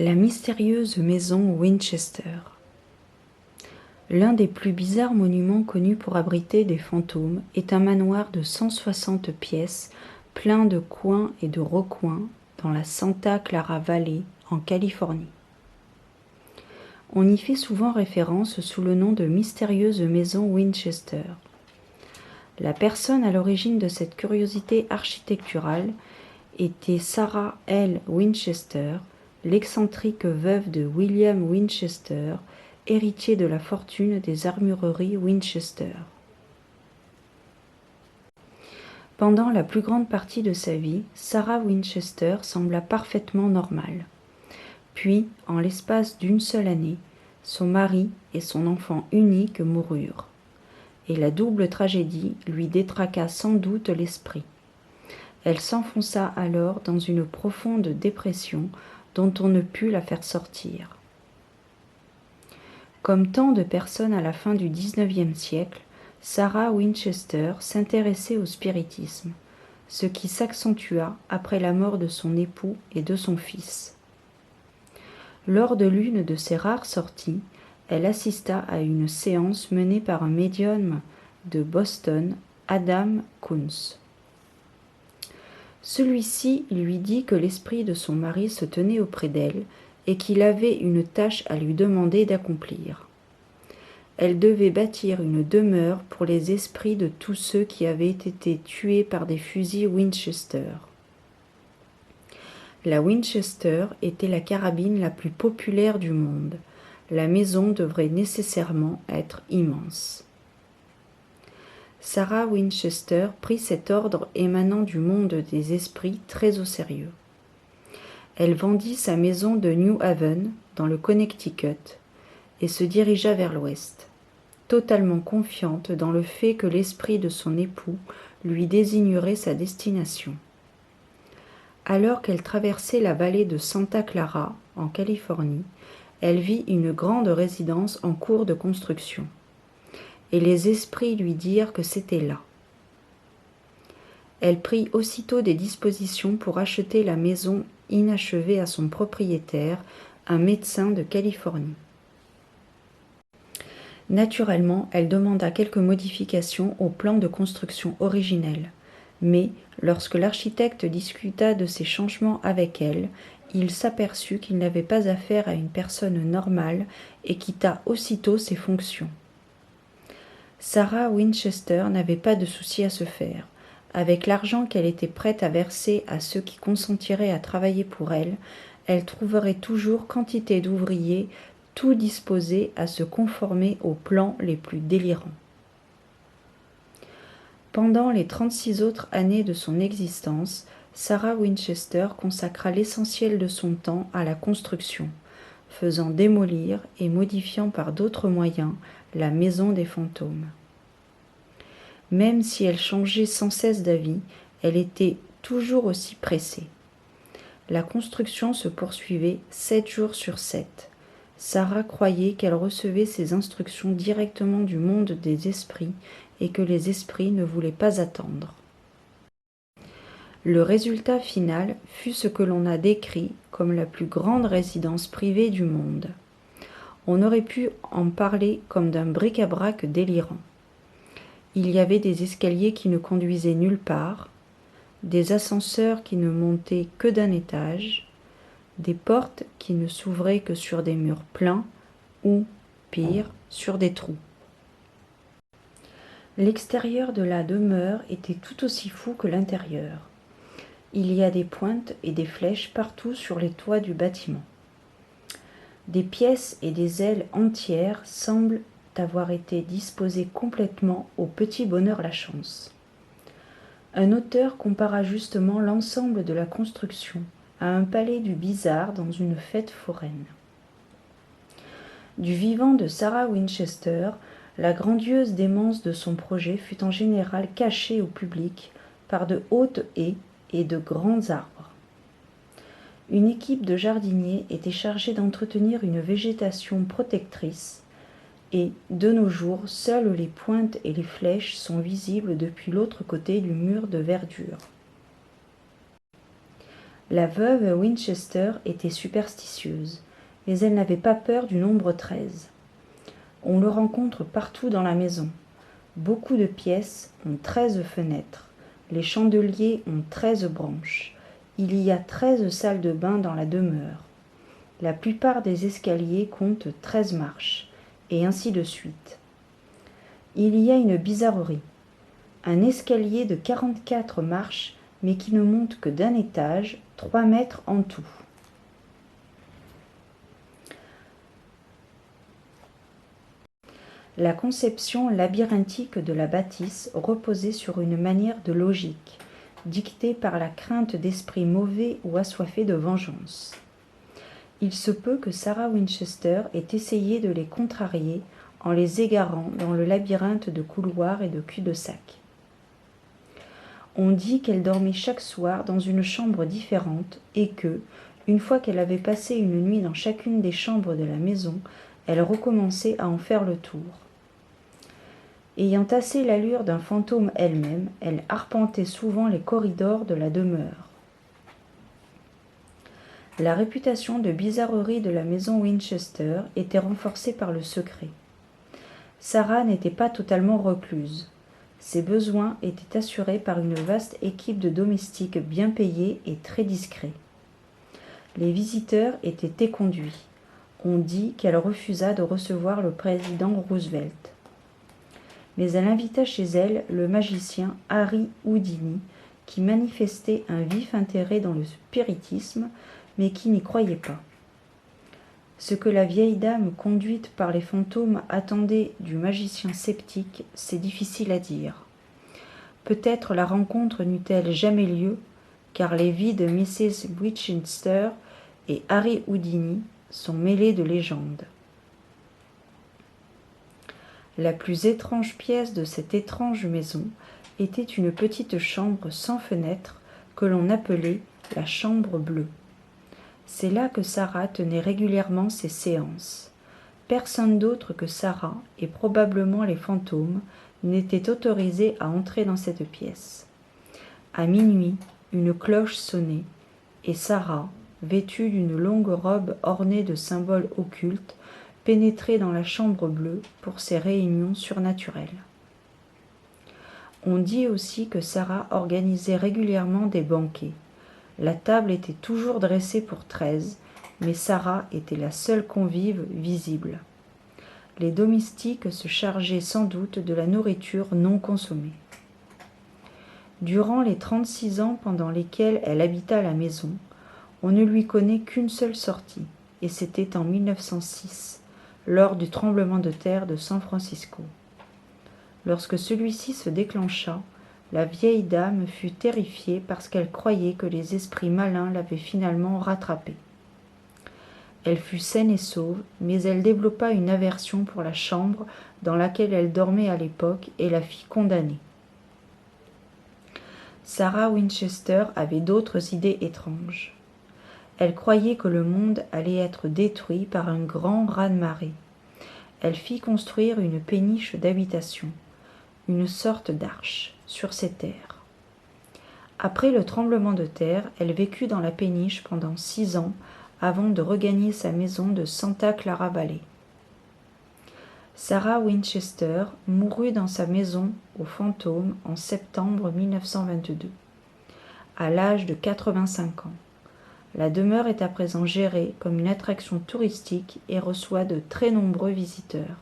La mystérieuse maison Winchester. L'un des plus bizarres monuments connus pour abriter des fantômes est un manoir de 160 pièces, plein de coins et de recoins, dans la Santa Clara Valley, en Californie. On y fait souvent référence sous le nom de mystérieuse maison Winchester. La personne à l'origine de cette curiosité architecturale était Sarah L. Winchester, l'excentrique veuve de William Winchester, héritier de la fortune des armureries Winchester. Pendant la plus grande partie de sa vie, Sarah Winchester sembla parfaitement normale. Puis, en l'espace d'une seule année, son mari et son enfant unique moururent, et la double tragédie lui détraqua sans doute l'esprit. Elle s'enfonça alors dans une profonde dépression dont on ne put la faire sortir. Comme tant de personnes à la fin du XIXe siècle, Sarah Winchester s'intéressait au spiritisme, ce qui s'accentua après la mort de son époux et de son fils. Lors de l'une de ses rares sorties, elle assista à une séance menée par un médium de Boston, Adam Kunz. Celui-ci lui dit que l'esprit de son mari se tenait auprès d'elle et qu'il avait une tâche à lui demander d'accomplir. Elle devait bâtir une demeure pour les esprits de tous ceux qui avaient été tués par des fusils Winchester. La Winchester était la carabine la plus populaire du monde. La maison devrait nécessairement être immense. Sarah Winchester prit cet ordre émanant du monde des esprits très au sérieux. Elle vendit sa maison de New Haven, dans le Connecticut, et se dirigea vers l'ouest, totalement confiante dans le fait que l'esprit de son époux lui désignerait sa destination. Alors qu'elle traversait la vallée de Santa Clara, en Californie, elle vit une grande résidence en cours de construction, et les esprits lui dirent que c'était là. Elle prit aussitôt des dispositions pour acheter la maison inachevée à son propriétaire, un médecin de Californie. Naturellement, elle demanda quelques modifications au plan de construction originel, mais lorsque l'architecte discuta de ces changements avec elle, il s'aperçut qu'il n'avait pas affaire à une personne normale et quitta aussitôt ses fonctions. Sarah Winchester n'avait pas de souci à se faire. Avec l'argent qu'elle était prête à verser à ceux qui consentiraient à travailler pour elle, elle trouverait toujours quantité d'ouvriers tout disposés à se conformer aux plans les plus délirants. Pendant les 36 autres années de son existence, Sarah Winchester consacra l'essentiel de son temps à la construction, faisant démolir et modifiant par d'autres moyens la maison des fantômes. Même si elle changeait sans cesse d'avis, elle était toujours aussi pressée. La construction se poursuivait 7 jours sur 7. Sarah croyait qu'elle recevait ses instructions directement du monde des esprits et que les esprits ne voulaient pas attendre. Le résultat final fut ce que l'on a décrit comme la plus grande résidence privée du monde. On aurait pu en parler comme d'un bric-à-brac délirant. Il y avait des escaliers qui ne conduisaient nulle part, des ascenseurs qui ne montaient que d'un étage, des portes qui ne s'ouvraient que sur des murs pleins ou, pire, sur des trous. L'extérieur de la demeure était tout aussi fou que l'intérieur. Il y a des pointes et des flèches partout sur les toits du bâtiment. Des pièces et des ailes entières semblent avoir été disposées complètement au petit bonheur Lachance. Un auteur compara justement l'ensemble de la construction à un palais du bizarre dans une fête foraine. Du vivant de Sarah Winchester, la grandiose démence de son projet fut en général cachée au public par de hautes haies et de grands arbres. Une équipe de jardiniers était chargée d'entretenir une végétation protectrice et, de nos jours, seules les pointes et les flèches sont visibles depuis l'autre côté du mur de verdure. La veuve Winchester était superstitieuse, mais elle n'avait pas peur du nombre 13. On le rencontre partout dans la maison. Beaucoup de pièces ont 13 fenêtres. Les chandeliers ont 13 branches. Il y a 13 salles de bain dans la demeure. La plupart des escaliers comptent 13 marches, et ainsi de suite. Il y a une bizarrerie. Un escalier de 44 marches, mais qui ne monte que d'un étage, 3 mètres en tout. La conception labyrinthique de la bâtisse reposait sur une manière de logique, dictée par la crainte d'esprits mauvais ou assoiffés de vengeance. Il se peut que Sarah Winchester ait essayé de les contrarier en les égarant dans le labyrinthe de couloirs et de cul-de-sac. On dit qu'elle dormait chaque soir dans une chambre différente et que, une fois qu'elle avait passé une nuit dans chacune des chambres de la maison, elle recommençait à en faire le tour. Ayant assez l'allure d'un fantôme elle-même, elle arpentait souvent les corridors de la demeure. La réputation de bizarrerie de la maison Winchester était renforcée par le secret. Sarah n'était pas totalement recluse. Ses besoins étaient assurés par une vaste équipe de domestiques bien payés et très discrets. Les visiteurs étaient éconduits. On dit qu'elle refusa de recevoir le président Roosevelt. Mais elle invita chez elle le magicien Harry Houdini, qui manifestait un vif intérêt dans le spiritisme, mais qui n'y croyait pas. Ce que la vieille dame conduite par les fantômes attendait du magicien sceptique, c'est difficile à dire. Peut-être la rencontre n'eut-elle jamais lieu, car les vies de Mrs. Winchester et Harry Houdini sont mêlées de légendes. La plus étrange pièce de cette étrange maison était une petite chambre sans fenêtre que l'on appelait la chambre bleue. C'est là que Sarah tenait régulièrement ses séances. Personne d'autre que Sarah, et probablement les fantômes, n'était autorisé à entrer dans cette pièce. À minuit, une cloche sonnait, et Sarah, vêtue d'une longue robe ornée de symboles occultes, pénétrait dans la chambre bleue pour ses réunions surnaturelles. On dit aussi que Sarah organisait régulièrement des banquets. La table était toujours dressée pour 13, mais Sarah était la seule convive visible. Les domestiques se chargeaient sans doute de la nourriture non consommée. Durant les 36 ans pendant lesquels elle habita la maison, on ne lui connaît qu'une seule sortie, et c'était en 1906, lors du tremblement de terre de San Francisco. Lorsque celui-ci se déclencha, la vieille dame fut terrifiée parce qu'elle croyait que les esprits malins l'avaient finalement rattrapée. Elle fut saine et sauve, mais elle développa une aversion pour la chambre dans laquelle elle dormait à l'époque et la fit condamner. Sarah Winchester avait d'autres idées étranges. Elle croyait que le monde allait être détruit par un grand raz-de-marée. Elle fit construire une péniche d'habitation, une sorte d'arche, sur ces terres. Après le tremblement de terre, elle vécut dans la péniche pendant 6 ans avant de regagner sa maison de Santa Clara Valley. Sarah Winchester mourut dans sa maison aux fantômes en septembre 1922, à l'âge de 85 ans. La demeure est à présent gérée comme une attraction touristique et reçoit de très nombreux visiteurs.